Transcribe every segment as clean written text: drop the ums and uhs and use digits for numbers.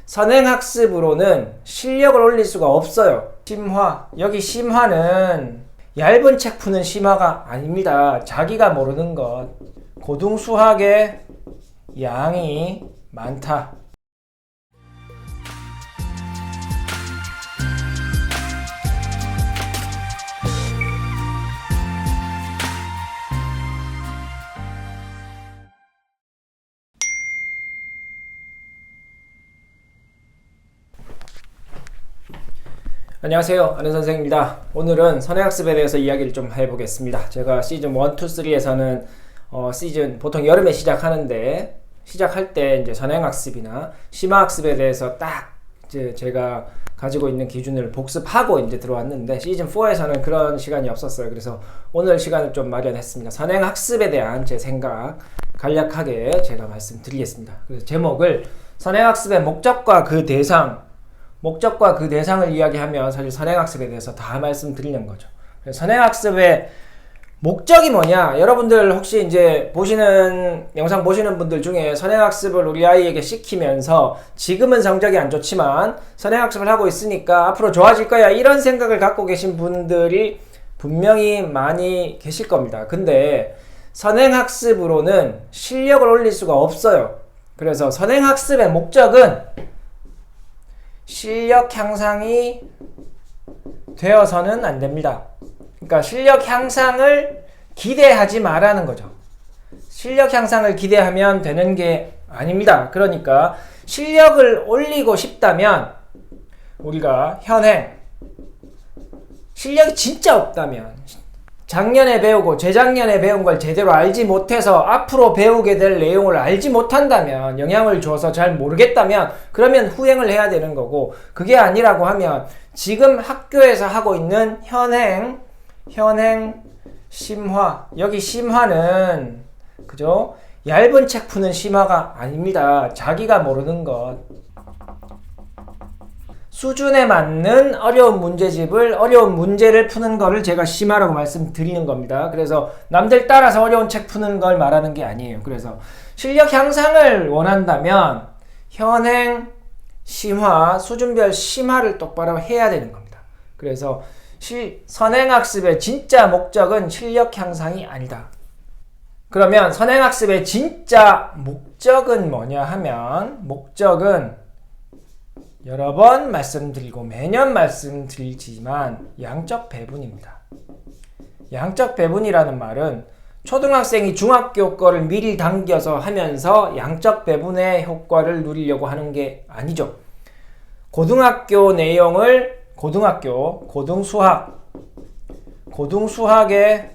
선행학습으로는 실력을 올릴 수가 없어요. 심화, 여기 심화는 얇은 책 푸는 심화가 아닙니다. 자기가 모르는 것. 고등수학의 양이 많다. 안녕하세요, 아는 선생입니다. 오늘은 선행학습에 대해서 이야기를 좀 해보겠습니다. 제가 시즌 1, 2, 3에서는 시즌 보통 여름에 시작하는데 시작할 때 이제 선행학습이나 심화학습에 대해서 딱 이제 제가 가지고 있는 기준을 복습하고 이제 들어왔는데 시즌 4에서는 그런 시간이 없었어요. 그래서 오늘 시간을 좀 마련했습니다. 선행학습에 대한 제 생각 간략하게 제가 말씀드리겠습니다. 그래서 제목을 선행학습의 목적과 그 대상을 이야기하면 사실 선행학습에 대해서 다 말씀드리는 거죠. 선행학습의 목적이 뭐냐? 여러분들 혹시 이제 영상 보시는 분들 중에 선행학습을 우리 아이에게 시키면서 지금은 성적이 안 좋지만 선행학습을 하고 있으니까 앞으로 좋아질 거야, 이런 생각을 갖고 계신 분들이 분명히 많이 계실 겁니다. 근데 선행학습으로는 실력을 올릴 수가 없어요. 그래서 선행학습의 목적은 실력 향상이 되어서는 안 됩니다. 그러니까 실력 향상을 기대하지 말라는 거죠. 실력 향상을 기대하면 되는 게 아닙니다. 그러니까 실력을 올리고 싶다면 우리가 현행 실력이 진짜 없다면 작년에 배우고 재작년에 배운 걸 제대로 알지 못해서 앞으로 배우게 될 내용을 알지 못한다면, 영향을 줘서 잘 모르겠다면 그러면 후행을 해야 되는 거고, 그게 아니라고 하면 지금 학교에서 하고 있는 현행 심화, 여기 심화는 그죠? 얇은 책 푸는 심화가 아닙니다. 자기가 모르는 것, 수준에 맞는 어려운 문제집을, 어려운 문제를 푸는 거를 제가 심화라고 말씀드리는 겁니다. 그래서 남들 따라서 어려운 책 푸는 걸 말하는 게 아니에요. 그래서 실력 향상을 원한다면 현행 심화, 수준별 심화를 똑바로 해야 되는 겁니다. 그래서 선행학습의 진짜 목적은 실력 향상이 아니다. 그러면 선행학습의 진짜 목적은 뭐냐 하면, 목적은 여러 번 말씀드리고 매년 말씀드리지만 양적 배분입니다. 양적 배분이라는 말은 초등학생이 중학교 거를 미리 당겨서 하면서 양적 배분의 효과를 누리려고 하는 게 아니죠. 고등학교 내용을 고등수학의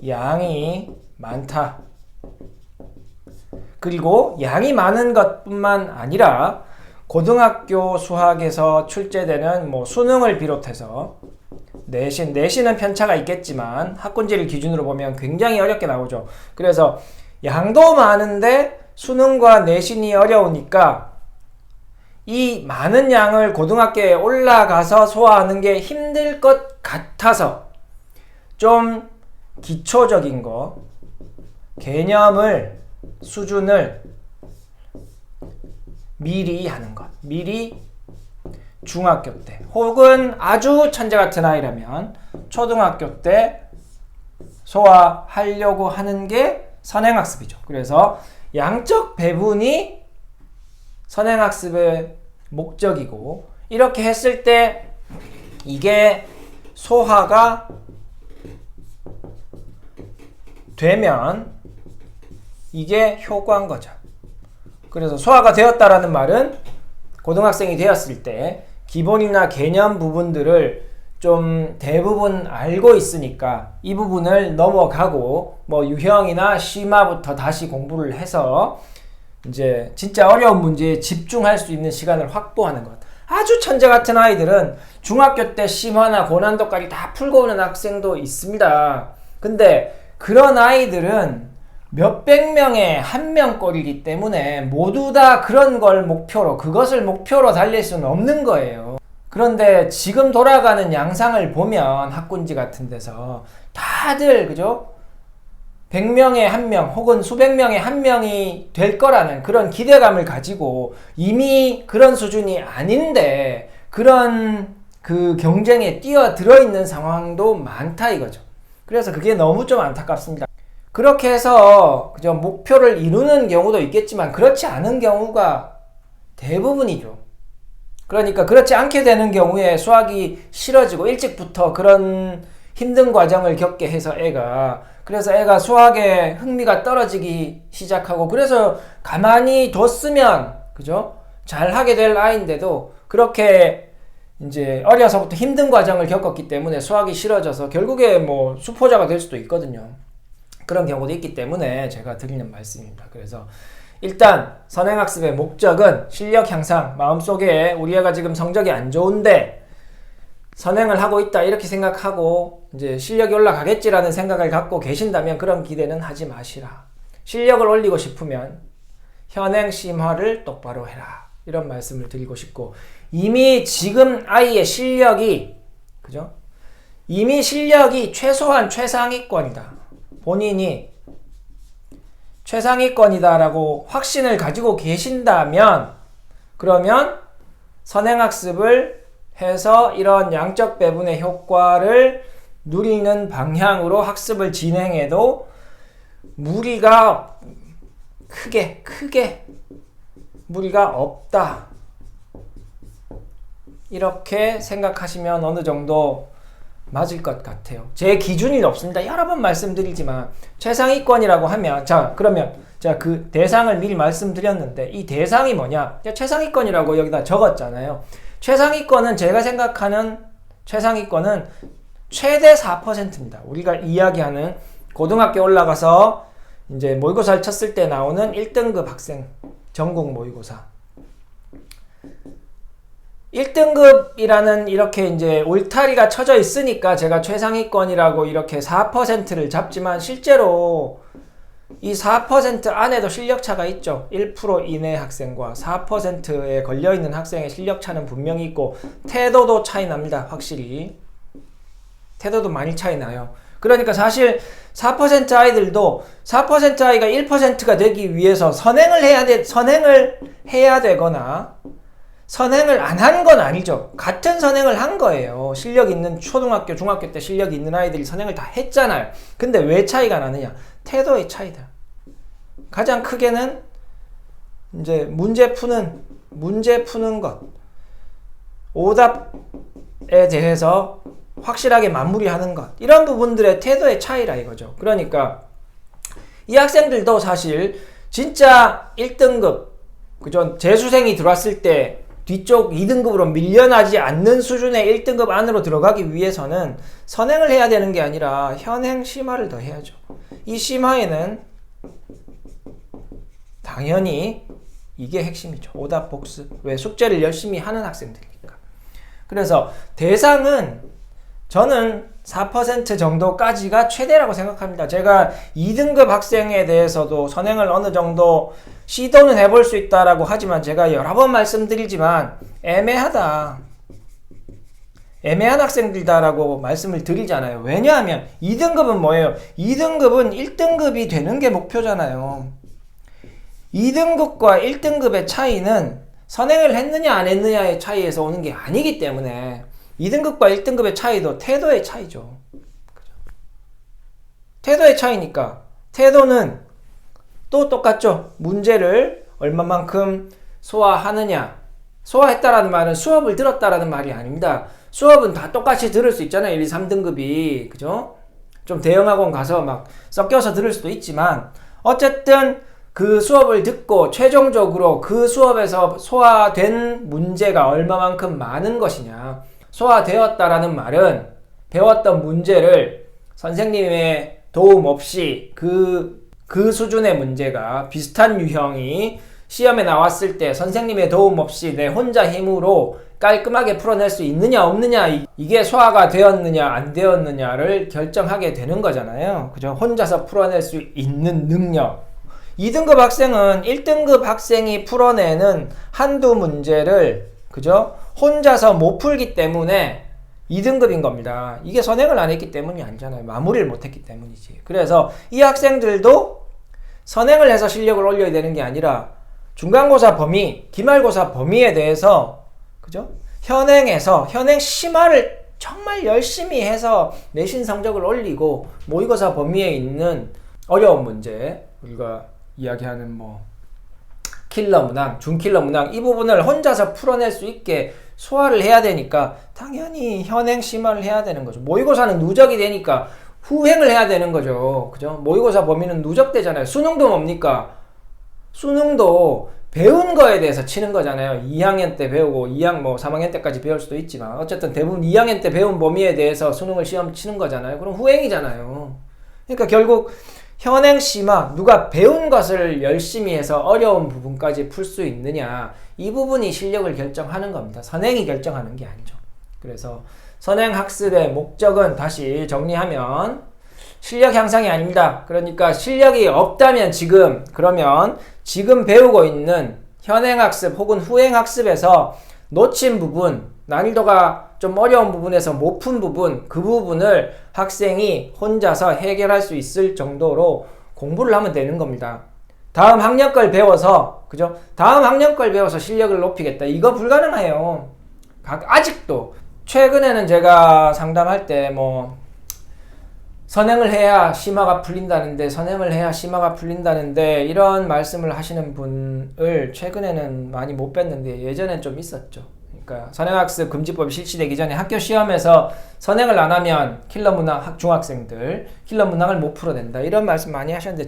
양이 많다. 그리고 양이 많은 것뿐만 아니라 고등학교 수학에서 출제되는 수능을 비롯해서 내신은 편차가 있겠지만 학군지를 기준으로 보면 굉장히 어렵게 나오죠. 그래서 양도 많은데 수능과 내신이 어려우니까 이 많은 양을 고등학교에 올라가서 소화하는 게 힘들 것 같아서 좀 기초적인 거, 개념을, 수준을 미리 하는 것. 미리 중학교 때, 혹은 아주 천재 같은 아이라면 초등학교 때 소화하려고 하는 게 선행학습이죠. 그래서 양적 배분이 선행학습의 목적이고, 이렇게 했을 때 이게 소화가 되면 이게 효과인 거죠. 그래서 소화가 되었다라는 말은 고등학생이 되었을 때 기본이나 개념 부분들을 좀 대부분 알고 있으니까 이 부분을 넘어가고 유형이나 심화부터 다시 공부를 해서 이제 진짜 어려운 문제에 집중할 수 있는 시간을 확보하는 것. 아주 천재 같은 아이들은 중학교 때 심화나 고난도까지 다 풀고 오는 학생도 있습니다. 근데 그런 아이들은 몇백 명에 한 명꼴이기 때문에 모두 다 그런 걸 그것을 목표로 달릴 수는 없는 거예요. 그런데 지금 돌아가는 양상을 보면 학군지 같은 데서 다들 그죠? 100명에 1명 혹은 수백 명에 1명이 될 거라는 그런 기대감을 가지고 이미 그런 수준이 아닌데 그런 그 경쟁에 뛰어들어 있는 상황도 많다 이거죠. 그래서 그게 너무 좀 안타깝습니다. 그렇게 해서 그저 목표를 이루는 경우도 있겠지만 그렇지 않은 경우가 대부분이죠. 그러니까 그렇지 않게 되는 경우에 수학이 싫어지고 일찍부터 그런 힘든 과정을 겪게 해서 그래서 애가 수학에 흥미가 떨어지기 시작하고 그래서 가만히 뒀으면 그죠? 잘 하게 될 아이인데도 그렇게 이제 어려서부터 힘든 과정을 겪었기 때문에 수학이 싫어져서 결국에 뭐 수포자가 될 수도 있거든요. 그런 경우도 있기 때문에 제가 드리는 말씀입니다. 그래서 일단 선행학습의 목적은 실력 향상, 마음속에 우리 애가 지금 성적이 안 좋은데 선행을 하고 있다 이렇게 생각하고 이제 실력이 올라가겠지라는 생각을 갖고 계신다면 그런 기대는 하지 마시라. 실력을 올리고 싶으면 현행 심화를 똑바로 해라. 이런 말씀을 드리고 싶고 이미 지금 아이의 실력이 그죠? 이미 실력이 최소한 최상위권이다. 본인이 최상위권이다라고 확신을 가지고 계신다면 그러면 선행학습을 해서 이런 양적 배분의 효과를 누리는 방향으로 학습을 진행해도 무리가 크게 무리가 없다. 이렇게 생각하시면 어느 정도 맞을 것 같아요. 제 기준이 없습니다. 여러 번 말씀드리지만 최상위권이라고 하면 그러면 그 대상을 미리 말씀드렸는데 이 대상이 뭐냐? 최상위권이라고 여기다 적었잖아요. 최상위권은 제가 생각하는 최상위권은 최대 4%입니다. 우리가 이야기하는 고등학교 올라가서 이제 모의고사를 쳤을 때 나오는 1등급 학생 전국 모의고사 1등급이라는 이렇게 이제 울타리가 쳐져 있으니까 제가 최상위권이라고 이렇게 4%를 잡지만 실제로 이 4% 안에도 실력차가 있죠. 1% 이내 학생과 4%에 걸려있는 학생의 실력차는 분명히 있고 태도도 차이 납니다. 확실히 태도도 많이 차이 나요. 그러니까 사실 4% 아이들도 4% 아이가 1%가 되기 위해서 선행을 해야 되거나 선행을 안 한 건 아니죠. 같은 선행을 한 거예요. 실력 있는 초등학교, 중학교 때 실력 있는 아이들이 선행을 다 했잖아요. 근데 왜 차이가 나느냐? 태도의 차이다. 가장 크게는 이제 문제 푸는 것, 오답에 대해서 확실하게 마무리하는 것, 이런 부분들의 태도의 차이라 이거죠. 그러니까 이 학생들도 사실 진짜 1등급, 그죠? 재수생이 들어왔을 때 뒤쪽 2등급으로 밀려나지 않는 수준의 1등급 안으로 들어가기 위해서는 선행을 해야 되는 게 아니라 현행 심화를 더 해야죠. 이 심화에는 당연히 이게 핵심이죠. 오답 복습. 왜? 숙제를 열심히 하는 학생들이니까. 그래서 대상은 저는 4% 정도까지가 최대라고 생각합니다. 제가 2등급 학생에 대해서도 선행을 어느 정도 시도는 해볼 수 있다라고 하지만 제가 여러 번 말씀드리지만 애매한 학생들다라고 말씀을 드리잖아요. 왜냐하면 2등급은 뭐예요? 2등급은 1등급이 되는 게 목표잖아요. 2등급과 1등급의 차이는 선행을 했느냐 안 했느냐의 차이에서 오는 게 아니기 때문에 2등급과 1등급의 차이도 태도의 차이죠. 태도의 차이니까 태도는 또 똑같죠. 문제를 얼마만큼 소화하느냐. 소화했다라는 말은 수업을 들었다라는 말이 아닙니다. 수업은 다 똑같이 들을 수 있잖아요. 1, 2, 3등급이. 그죠? 좀 대형학원 가서 막 섞여서 들을 수도 있지만 어쨌든 그 수업을 듣고 최종적으로 그 수업에서 소화된 문제가 얼마만큼 많은 것이냐. 소화되었다라는 말은 배웠던 문제를 선생님의 도움 없이 그 수준의 문제가 비슷한 유형이 시험에 나왔을 때 선생님의 도움 없이 내 혼자 힘으로 깔끔하게 풀어낼 수 있느냐 없느냐 이게 소화가 되었느냐 안 되었느냐를 결정하게 되는 거잖아요. 그죠? 혼자서 풀어낼 수 있는 능력. 2등급 학생은 1등급 학생이 풀어내는 한두 문제를 그죠? 혼자서 못 풀기 때문에 2등급인 겁니다. 이게 선행을 안 했기 때문이 아니잖아요. 마무리를 못 했기 때문이지. 그래서 이 학생들도 선행을 해서 실력을 올려야 되는 게 아니라 중간고사 범위, 기말고사 범위에 대해서 그죠? 현행에서 현행 심화를 정말 열심히 해서 내신 성적을 올리고 모의고사 범위에 있는 어려운 문제, 우리가 이야기하는 뭐 킬러 문항, 준킬러 문항 이 부분을 혼자서 풀어낼 수 있게 소화를 해야 되니까 당연히 현행 심화를 해야 되는 거죠. 모의고사는 누적이 되니까 후행을 해야 되는 거죠. 그죠? 모의고사 범위는 누적되잖아요. 수능도 뭡니까? 수능도 배운 거에 대해서 치는 거잖아요. 2학년 때 배우고 3학년 때까지 배울 수도 있지만 어쨌든 대부분 2학년 때 배운 범위에 대해서 수능을 시험 치는 거잖아요. 그럼 후행이잖아요. 그러니까 결국 현행 심화, 누가 배운 것을 열심히 해서 어려운 부분까지 풀 수 있느냐, 이 부분이 실력을 결정하는 겁니다. 선행이 결정하는 게 아니죠. 그래서 선행 학습의 목적은 다시 정리하면 실력 향상이 아닙니다. 그러니까 실력이 없다면 그러면 지금 배우고 있는 현행 학습 혹은 후행 학습에서 놓친 부분, 난이도가 좀 어려운 부분에서 못 푼 부분, 그 부분을 학생이 혼자서 해결할 수 있을 정도로 공부를 하면 되는 겁니다. 다음 학년 걸 배워서, 그죠? 다음 학년 걸 배워서 실력을 높이겠다. 이거 불가능해요. 아직도. 최근에는 제가 상담할 때 선행을 해야 심화가 풀린다는데 이런 말씀을 하시는 분을 최근에는 많이 못 뵀는데 예전엔 좀 있었죠. 그러니까 선행학습 금지법이 실시되기 전에 학교 시험에서 선행을 안 하면 킬러 문항 중학생들 킬러 문항을 못 풀어낸다 이런 말씀 많이 하셨는데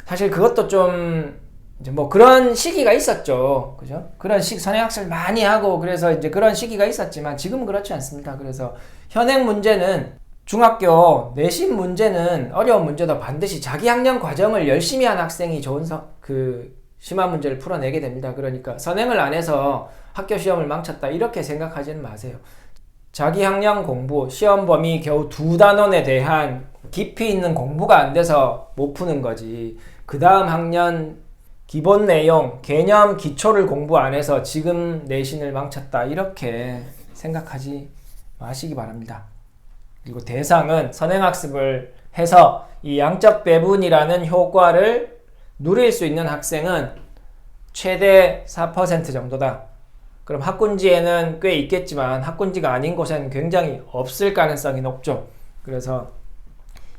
사실 그것도 좀 이제 그런 시기가 있었죠. 그죠? 그런 선행학습을 많이 하고 그래서 이제 그런 시기가 있었지만 지금은 그렇지 않습니다. 그래서 현행 문제는 중학교 내신 문제는 어려운 문제도 반드시 자기 학년 과정을 열심히 한 학생이 좋은 심화 문제를 풀어내게 됩니다. 그러니까 선행을 안 해서 학교 시험을 망쳤다 이렇게 생각하지는 마세요. 자기 학년 공부, 시험 범위 겨우 2단원에 대한 깊이 있는 공부가 안 돼서 못 푸는 거지. 그 다음 학년 기본 내용, 개념, 기초를 공부 안 해서 지금 내신을 망쳤다 이렇게 생각하지 마시기 바랍니다. 그리고 대상은 선행학습을 해서 이 양적 배분이라는 효과를 누릴 수 있는 학생은 최대 4% 정도다. 그럼 학군지에는 꽤 있겠지만 학군지가 아닌 곳에는 굉장히 없을 가능성이 높죠. 그래서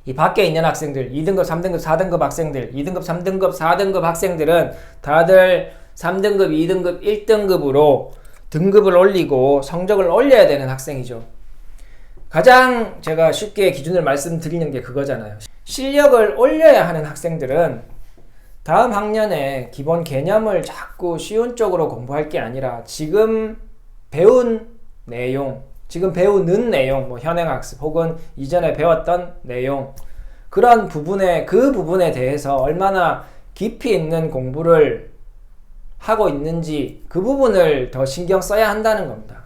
이 밖에 있는 학생들, 2등급, 3등급, 4등급 학생들, 2등급, 3등급, 4등급 학생들은 다들 3등급, 2등급, 1등급으로 등급을 올리고 성적을 올려야 되는 학생이죠. 가장 제가 쉽게 기준을 말씀드리는 게 그거잖아요. 실력을 올려야 하는 학생들은 다음 학년에 기본 개념을 자꾸 쉬운 쪽으로 공부할 게 아니라 지금 배운 내용, 지금 배우는 내용, 현행학습 혹은 이전에 배웠던 내용 그런 부분에 그 부분에 대해서 얼마나 깊이 있는 공부를 하고 있는지 그 부분을 더 신경 써야 한다는 겁니다.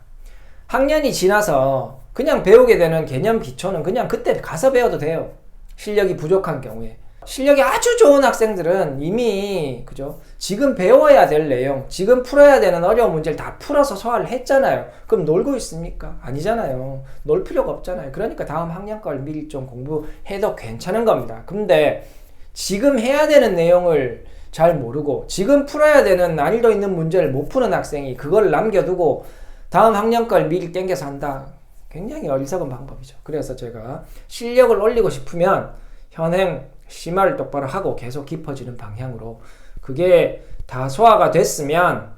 학년이 지나서 그냥 배우게 되는 개념 기초는 그냥 그때 가서 배워도 돼요. 실력이 부족한 경우에. 실력이 아주 좋은 학생들은 이미 그죠? 지금 배워야 될 내용, 지금 풀어야 되는 어려운 문제를 다 풀어서 소화를 했잖아요. 그럼 놀고 있습니까? 아니잖아요. 놀 필요가 없잖아요. 그러니까 다음 학년 걸 미리 좀 공부해도 괜찮은 겁니다. 근데 지금 해야 되는 내용을 잘 모르고 지금 풀어야 되는 난이도 있는 문제를 못 푸는 학생이 그걸 남겨두고 다음 학년 걸 미리 땡겨서 한다. 굉장히 어리석은 방법이죠. 그래서 제가 실력을 올리고 싶으면 현행 심화를 똑바로 하고 계속 깊어지는 방향으로 그게 다 소화가 됐으면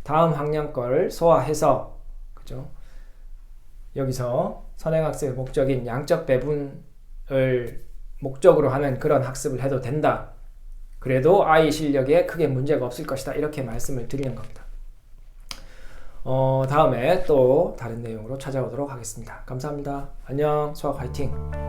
다음 학년 걸 소화해서 그죠? 여기서 선행학습의 목적인 양적 배분을 목적으로 하는 그런 학습을 해도 된다. 그래도 아이 실력에 크게 문제가 없을 것이다. 이렇게 말씀을 드리는 겁니다. 다음에 또 다른 내용으로 찾아오도록 하겠습니다. 감사합니다. 안녕. 수학 화이팅!